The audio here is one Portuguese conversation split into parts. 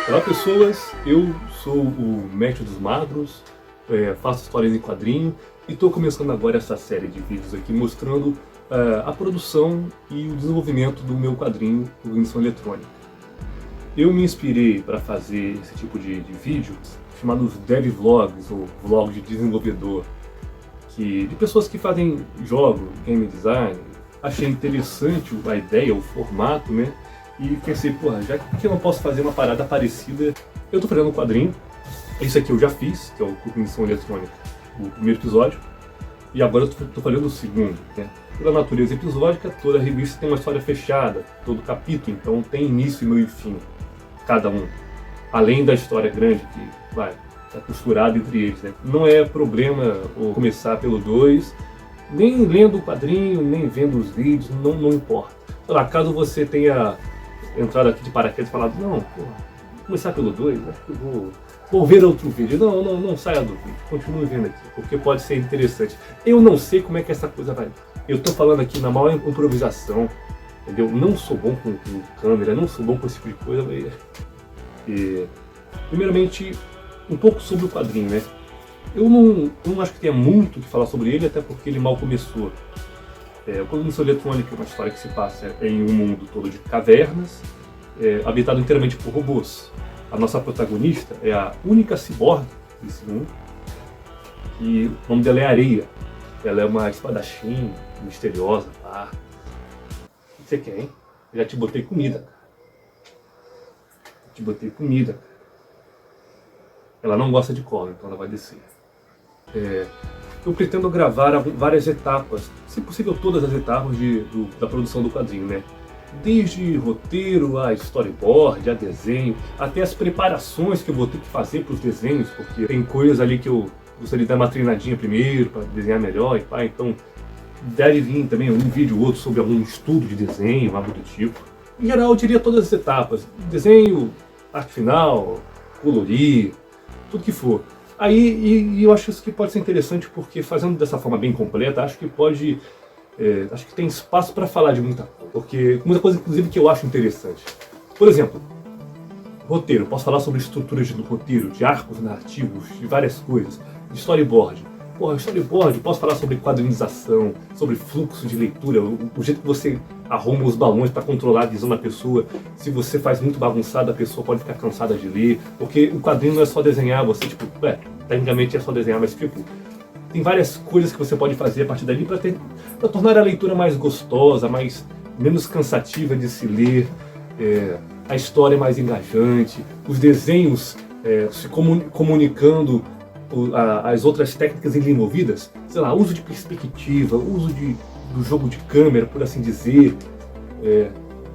Olá pessoas, eu sou o Mestre dos Magros, faço histórias em quadrinho e estou começando agora essa série de vídeos aqui mostrando a produção e o desenvolvimento do meu quadrinho Cognição Eletrônica. Eu me inspirei para fazer esse tipo de vídeo chamados Dev Vlogs ou Vlogs de desenvolvedor, de pessoas que fazem jogos, game design. Achei interessante a ideia, o formato, né? E pensei, porra, já que eu não posso fazer uma parada parecida, eu tô fazendo um quadrinho. Esse aqui eu já fiz, que é o Cognição Eletrônica, o primeiro episódio. E agora eu tô fazendo o segundo, né? Pela natureza episódica, toda revista tem uma história fechada, todo capítulo, então tem início, meio e fim, cada um. Além da história grande que tá costurada entre eles, né? Não é problema começar pelo 2, nem lendo o quadrinho, nem vendo os vídeos, não importa. Sei lá, caso você tenha entrado aqui de paraquedas e falado, não, porra, vou começar pelo 2, acho que vou ver outro vídeo. Não saia do vídeo, continue vendo aqui, porque pode ser interessante. Eu não sei como é que essa coisa vai. Eu tô falando aqui na maior improvisação, entendeu? Não sou bom com câmera, não sou bom com esse tipo de coisa. Primeiramente, um pouco sobre o quadrinho, né? Eu não acho que tenha muito o que falar sobre ele, até porque ele mal começou. O Cognição Eletrônica é uma história que se passa em um mundo todo de cavernas, habitado inteiramente por robôs. A nossa protagonista é a única ciborgue desse mundo, e o nome dela é Areia. Ela é uma espadachim misteriosa, pá. O que você quer, hein? Eu já te botei comida, cara. Te botei comida, cara. Ela não gosta de cola, então ela vai descer. Eu pretendo gravar várias etapas, se possível todas as etapas da produção do quadrinho, né? Desde roteiro, a storyboard, a desenho, até as preparações que eu vou ter que fazer para os desenhos, porque tem coisas ali que eu gostaria de dar uma treinadinha primeiro para desenhar melhor e pá, então deve vir também um vídeo ou outro sobre algum estudo de desenho, algo do tipo. Em geral eu diria todas as etapas, desenho, arte final, colorir, tudo que for. Aí eu acho isso que pode ser interessante porque fazendo dessa forma bem completa, acho que tem espaço para falar de muita coisa, porque muita coisa inclusive que eu acho interessante. Por exemplo, roteiro, posso falar sobre estruturas do roteiro, de arcos narrativos, de várias coisas, de storyboard. Storyboard, posso falar sobre quadrinização, sobre fluxo de leitura, o jeito que você arruma os balões para controlar a visão da pessoa. Se você faz muito bagunçado, a pessoa pode ficar cansada de ler, porque o quadrinho não é só desenhar, você tecnicamente é só desenhar, mas tem várias coisas que você pode fazer a partir dali para tornar a leitura mais gostosa, menos cansativa de se ler, a história mais engajante, os desenhos se comunicando as outras técnicas envolvidas, sei lá, uso de perspectiva, uso do jogo de câmera, por assim dizer,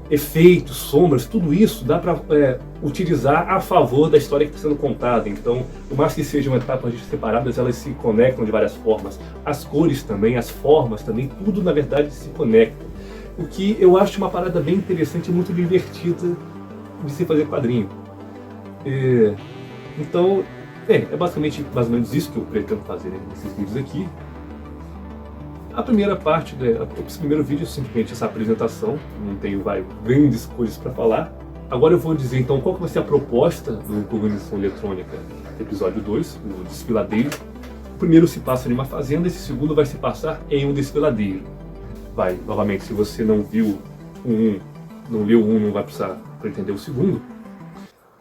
efeitos, sombras, tudo isso dá para utilizar a favor da história que está sendo contada. Então, por mais que sejam etapas separadas, elas se conectam de várias formas. As cores também, as formas também, tudo na verdade se conecta. O que eu acho uma parada bem interessante e muito divertida de se fazer quadrinho. Então, é basicamente mais ou menos isso que eu pretendo fazer nesses vídeos aqui. A primeira parte, esse primeiro vídeo é simplesmente essa apresentação, não tenho grandes coisas para falar. Agora eu vou dizer então qual que vai ser a proposta do Cognição Eletrônica, episódio 2, o desfiladeiro. O primeiro se passa em uma fazenda, esse segundo vai se passar em um desfiladeiro. Novamente, se você não viu não leu um, não vai precisar para entender o segundo.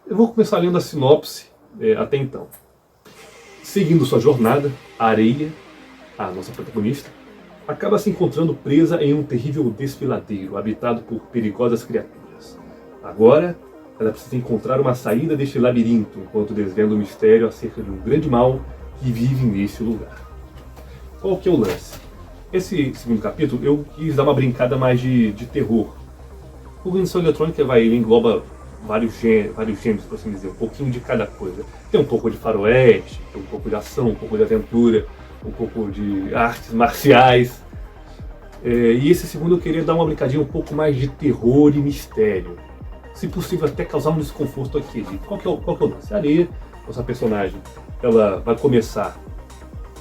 Eu vou começar lendo a sinopse até então. Seguindo sua jornada, a Areia, a nossa protagonista, acaba se encontrando presa em um terrível desfiladeiro, habitado por perigosas criaturas. Agora, ela precisa encontrar uma saída deste labirinto, enquanto desvenda o mistério acerca de um grande mal que vive neste lugar. Qual que é o lance? Esse segundo capítulo, eu quis dar uma brincada mais de terror. O Cognição Eletrônica ele engloba vários gêneros, por assim dizer, um pouquinho de cada coisa. Tem um pouco de faroeste, tem um pouco de ação, um pouco de aventura, um pouco de artes marciais. E esse segundo eu queria dar uma brincadinha um pouco mais de terror e mistério. Se possível até causar um desconforto aqui. Qual que é o lance? A Areia, nossa personagem, ela vai começar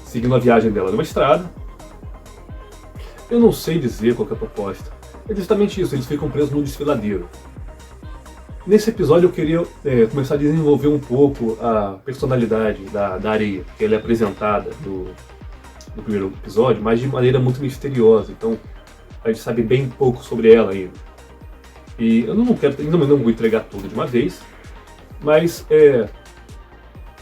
seguindo a viagem dela numa estrada. Eu não sei dizer qual que é a proposta. É justamente isso, eles ficam presos no desfiladeiro. Nesse episódio eu queria começar a desenvolver um pouco a personalidade da Areia, que ela é apresentada no primeiro episódio, mas de maneira muito misteriosa, então a gente sabe bem pouco sobre ela ainda. E eu não vou entregar tudo de uma vez, mas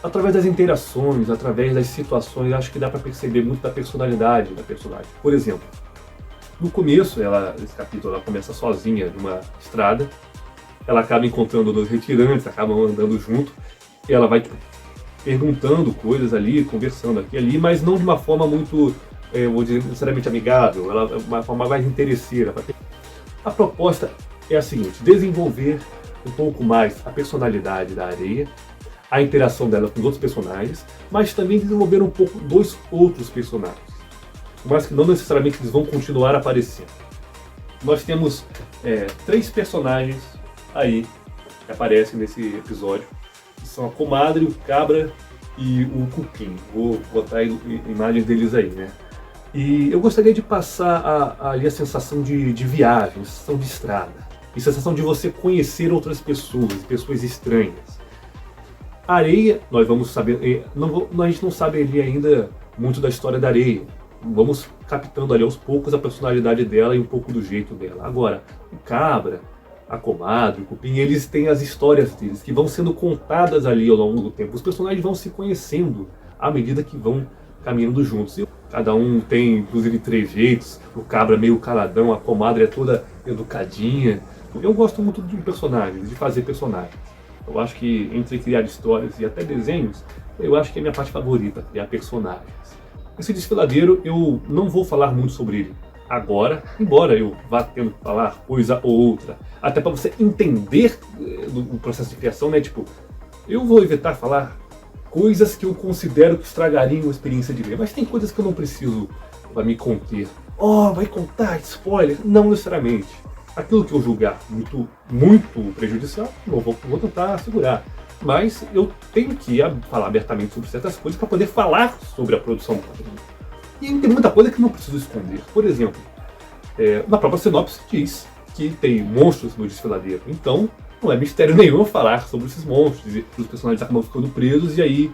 através das interações, através das situações, acho que dá para perceber muito da personalidade da personagem. Por exemplo, no começo, esse capítulo, ela começa sozinha numa estrada, ela acaba encontrando dois retirantes, acabam andando junto, e ela vai perguntando coisas ali, conversando aqui e ali, mas não de uma forma muito, vou dizer, necessariamente amigável, ela é uma forma mais interesseira. A proposta é a seguinte: desenvolver um pouco mais a personalidade da Areia, a interação dela com os outros personagens, mas também desenvolver um pouco dos outros personagens, mas que não necessariamente eles vão continuar aparecendo. Nós temos 3 personagens aí que aparecem nesse episódio, que são a Comadre, o Cabra e o Cupim. Vou botar imagens deles aí, né? E eu gostaria de passar ali a sensação de viagem, a sensação de estrada, e a sensação de você conhecer outras pessoas, pessoas estranhas. A Areia, nós vamos saber, a gente não sabe ali ainda muito da história da Areia. Vamos captando ali aos poucos a personalidade dela e um pouco do jeito dela. Agora, o Cabra, a Comadre, o Cupim, eles têm as histórias deles, que vão sendo contadas ali ao longo do tempo. Os personagens vão se conhecendo à medida que vão caminhando juntos. E cada um tem, inclusive, trejeitos. O Cabra é meio caladão, a Comadre é toda educadinha. Eu gosto muito de personagens, de fazer personagens. Eu acho que entre criar histórias e até desenhos, eu acho que é a minha parte favorita, criar personagens. Esse desfiladeiro, eu não vou falar muito sobre ele agora, embora eu vá tendo que falar coisa ou outra, até para você entender o processo de criação, né? Tipo, eu vou evitar falar coisas que eu considero que estragariam a experiência de ler, mas tem coisas que eu não preciso para me conter. Vai contar spoiler? Não necessariamente. Aquilo que eu julgar muito prejudicial, não vou tentar segurar. Mas eu tenho que falar abertamente sobre certas coisas para poder falar sobre a produção do quadrinho. E tem muita coisa que não preciso esconder. Por exemplo, na própria sinopse diz que tem monstros no desfiladeiro. Então, não é mistério nenhum falar sobre esses monstros. E os personagens acabam ficando presos e aí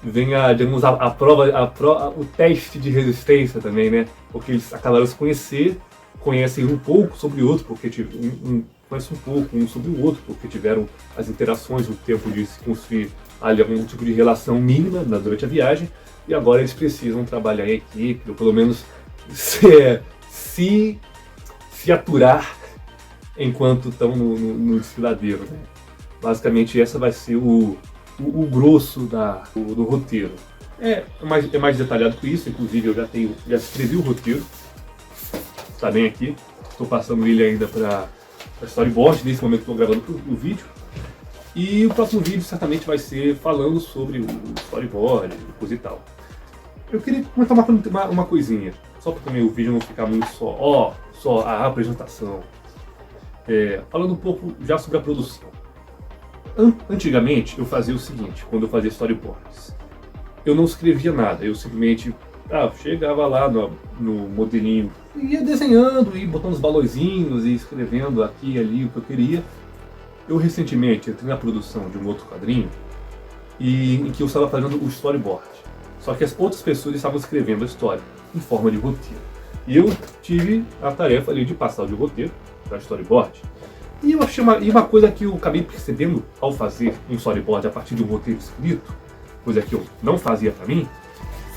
vem digamos, a prova, o teste de resistência também, né? Porque eles acabaram de se conhecem um pouco sobre o outro, porque conhecem um pouco um sobre o outro, porque tiveram as interações, o tempo de se construir ali algum tipo de relação mínima durante a viagem. E agora eles precisam trabalhar em equipe, ou pelo menos se aturar enquanto estão no desfiladeiro, né? Basicamente essa vai ser o grosso do roteiro. É mais detalhado que isso, inclusive eu já escrevi o roteiro, está bem aqui, estou passando ele ainda para storyboard, nesse momento estou gravando o vídeo. E o próximo vídeo certamente vai ser falando sobre o storyboard, coisa e tal. Eu queria comentar uma coisinha, só para também o vídeo não ficar muito só a apresentação. Falando um pouco já sobre a produção. Antigamente eu fazia o seguinte, quando eu fazia storyboards. Eu não escrevia nada, eu simplesmente chegava lá no modelinho, ia desenhando, ia botando os balõezinhos e escrevendo aqui e ali o que eu queria. Eu recentemente entrei na produção de um outro quadrinho em que eu estava fazendo o storyboard. Só que as outras pessoas estavam escrevendo a história em forma de roteiro. E eu tive a tarefa ali de passar de roteiro para storyboard. E eu achei uma coisa que eu acabei percebendo ao fazer um storyboard a partir de um roteiro escrito, coisa que eu não fazia para mim,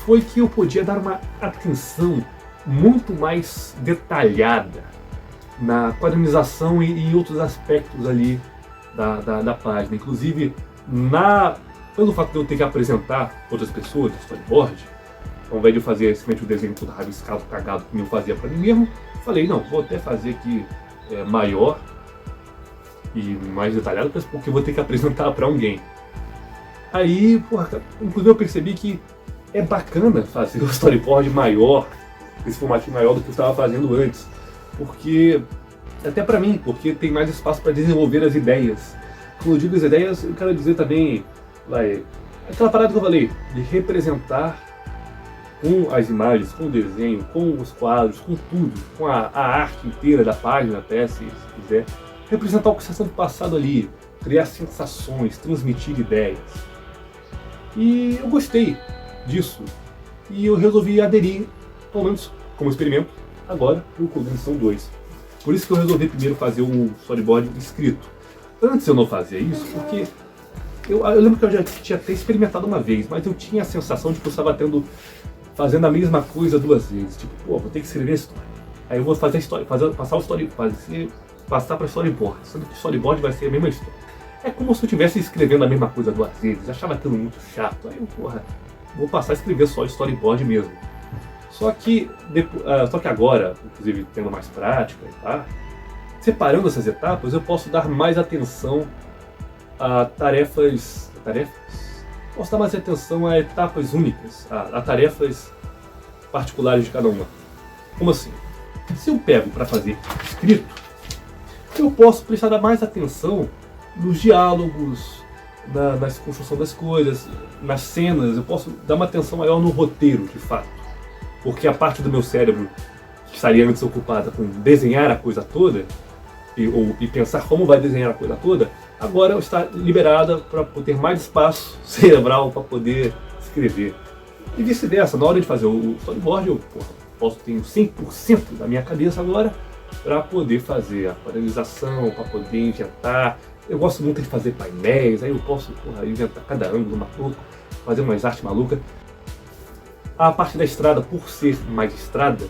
foi que eu podia dar uma atenção muito mais detalhada na quadrinização e em outros aspectos ali da página. Inclusive, pelo fato de eu ter que apresentar outras pessoas no storyboard, ao invés de eu fazer simplesmente o desenho todo rabiscado, cagado, como eu fazia para mim mesmo, falei, não, vou até fazer aqui maior e mais detalhado, porque eu vou ter que apresentar para alguém. Aí, inclusive eu percebi que é bacana fazer o storyboard maior, esse formatinho maior do que eu estava fazendo antes, porque, até para mim, porque tem mais espaço para desenvolver as ideias. Quando eu digo as ideias, eu quero dizer também, aquela parada que eu falei, de representar com as imagens, com o desenho, com os quadros, com tudo, com a arte inteira da página até, se quiser, representar o que está sendo passado ali, criar sensações, transmitir ideias. E eu gostei disso. E eu resolvi aderir, pelo menos como experimento, agora no Cognição 2. Por isso que eu resolvi primeiro fazer um storyboard escrito. Antes eu não fazia isso porque eu lembro que eu já tinha até experimentado uma vez, mas eu tinha a sensação de que eu estava fazendo a mesma coisa duas vezes. Tipo, pô, vou ter que escrever a história. Aí eu vou fazer a história, passar para storyboard, sendo que storyboard vai ser a mesma história. É como se eu estivesse escrevendo a mesma coisa duas vezes. Eu achava aquilo muito chato. Aí eu, porra, vou passar a escrever só storyboard mesmo. Só que agora, inclusive tendo mais prática e tá, separando essas etapas, eu posso dar mais atenção a tarefas. Posso dar mais atenção a etapas únicas, a tarefas particulares de cada uma. Como assim? Se eu pego para fazer escrito, eu posso prestar mais atenção nos diálogos, na construção das coisas, nas cenas. Eu posso dar uma atenção maior no roteiro, de fato. Porque a parte do meu cérebro que estaria antes ocupada com desenhar a coisa toda e pensar como vai desenhar a coisa toda, agora está liberada para ter mais espaço cerebral para poder escrever. E vice-versa, na hora de fazer o storyboard, eu posso ter 100% da minha cabeça agora para poder fazer a paralisação, para poder inventar. Eu gosto muito de fazer painéis, aí eu posso inventar cada ângulo maluco, fazer umas artes malucas. A parte da estrada, por ser mais estrada,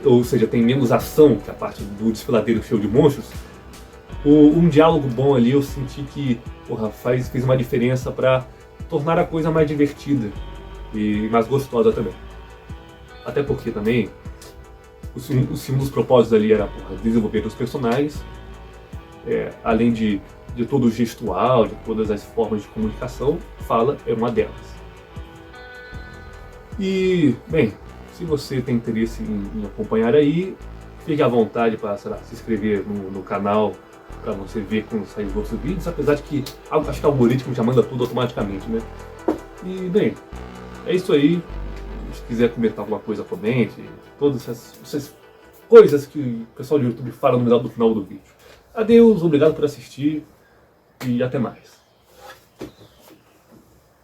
ou seja, tem menos ação que a parte do desfiladeiro cheio de monstros. Um diálogo bom ali eu senti que fez uma diferença para tornar a coisa mais divertida e mais gostosa também. Até porque também um dos propósitos ali era desenvolver os personagens, além de todo o gestual, de todas as formas de comunicação, fala é uma delas. E, bem, se você tem interesse em acompanhar aí, fique à vontade para, se inscrever no canal para você ver quando sair os outros vídeos, apesar de que acho que o algoritmo já manda tudo automaticamente, né? E, bem, é isso aí. Se quiser comentar alguma coisa, comente. Todas essas coisas que o pessoal do YouTube fala no final do vídeo. Adeus, obrigado por assistir e até mais.